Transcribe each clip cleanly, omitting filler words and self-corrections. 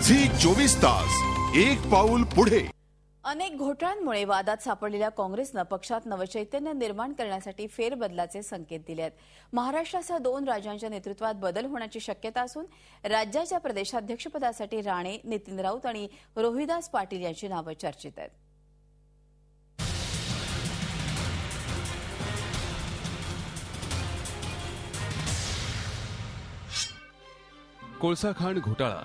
Zee 24 तास एक पाऊल पुढे। अनेक घोटाळ्यांमुळे वादात सापडलेल्या काँग्रेसनं पक्षात नवचैतन्य निर्माण करण्यासाठी फेरबदलाचे संकेत दिले आहेत। महाराष्ट्रासह 2 राज्यांच्या नेतृत्वात बदल होण्याची शक्यता असून राज्याच्या प्रदेशाध्यक्षपदासाठी राणे, नितीन राऊत आणि रोहिदास पाटील यांची नावं चर्चेत आहेत। कोळसा खाण घोटाळा,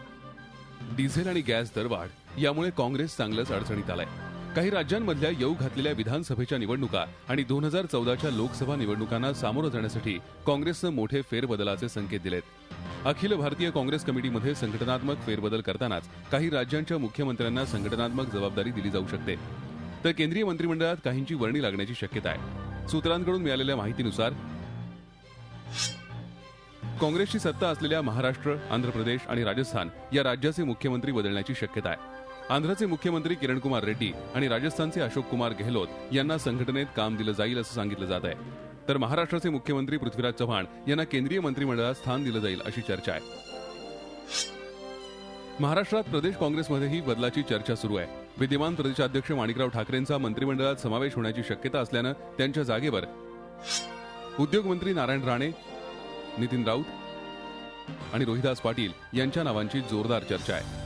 डिझेल आणि गॅस दरवाढ यामुळे काँग्रेस चांगलंच अडचणीत आलाय। काही राज्यांमधल्या येऊ घातलेल्या विधानसभेच्या निवडणुका आणि 2014च्या लोकसभा निवडणुकांना सामोरं जाण्यासाठी काँग्रेसनं मोठे फेरबदलाचे संकेत दिलेत। अखिल भारतीय काँग्रेस कमिटीमध्ये संघटनात्मक फेरबदल करतानाच काही राज्यांच्या मुख्यमंत्र्यांना संघटनात्मक जबाबदारी दिली जाऊ शकते, तर केंद्रीय मंत्रिमंडळात काहींची वर्णी लागण्याची शक्यता आहे। सूत्रांकडून मिळालेल्या माहितीनुसार काँग्रेसची सत्ता असलेल्या महाराष्ट्र, आंध्र प्रदेश आणि राजस्थान या राज्याचे मुख्यमंत्री बदलण्याची शक्यता आहे। आंध्रचे मुख्यमंत्री किरण कुमार रेड्डी आणि राजस्थानचे अशोक कुमार गेहलोत यांना संघटनेत काम दिलं जाईल असं सांगितलं जात आहे, तर महाराष्ट्राचे मुख्यमंत्री पृथ्वीराज चव्हाण यांना केंद्रीय मंत्रिमंडळात स्थान दिलं जाईल अशी चर्चा आहे। महाराष्ट्रात प्रदेश काँग्रेसमध्येही बदलाची चर्चा सुरू आहे। विद्यमान प्रदेशाध्यक्ष माणिकराव ठाकरेंचा मंत्रिमंडळात समावेश होण्याची शक्यता असल्यानं त्यांच्या जागेवर उद्योगमंत्री नारायण राणे, नितीन राऊत आणि रोहिदास पाटील यांच्या नावांची जोरदार चर्चा आहे।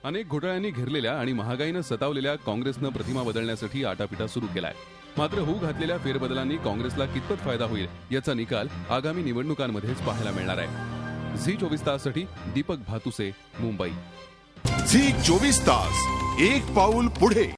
अनेक घोटाळ्यांनी घेरलेल्या आणि महागाईनं सतावलेल्या काँग्रेसनं प्रतिमा बदलण्यासाठी आटापिटा सुरू केलाय। मात्र होऊ घातलेल्या फेरबदलांनी काँग्रेसला कितपत फायदा होईल याचा निकाल आगामी निवडणुकांमध्येच पाहायला मिळणार आहे। झी 24 ताससाठी दीपक भातुसे, मुंबई। झी 24 तास एक पाऊल पुढे।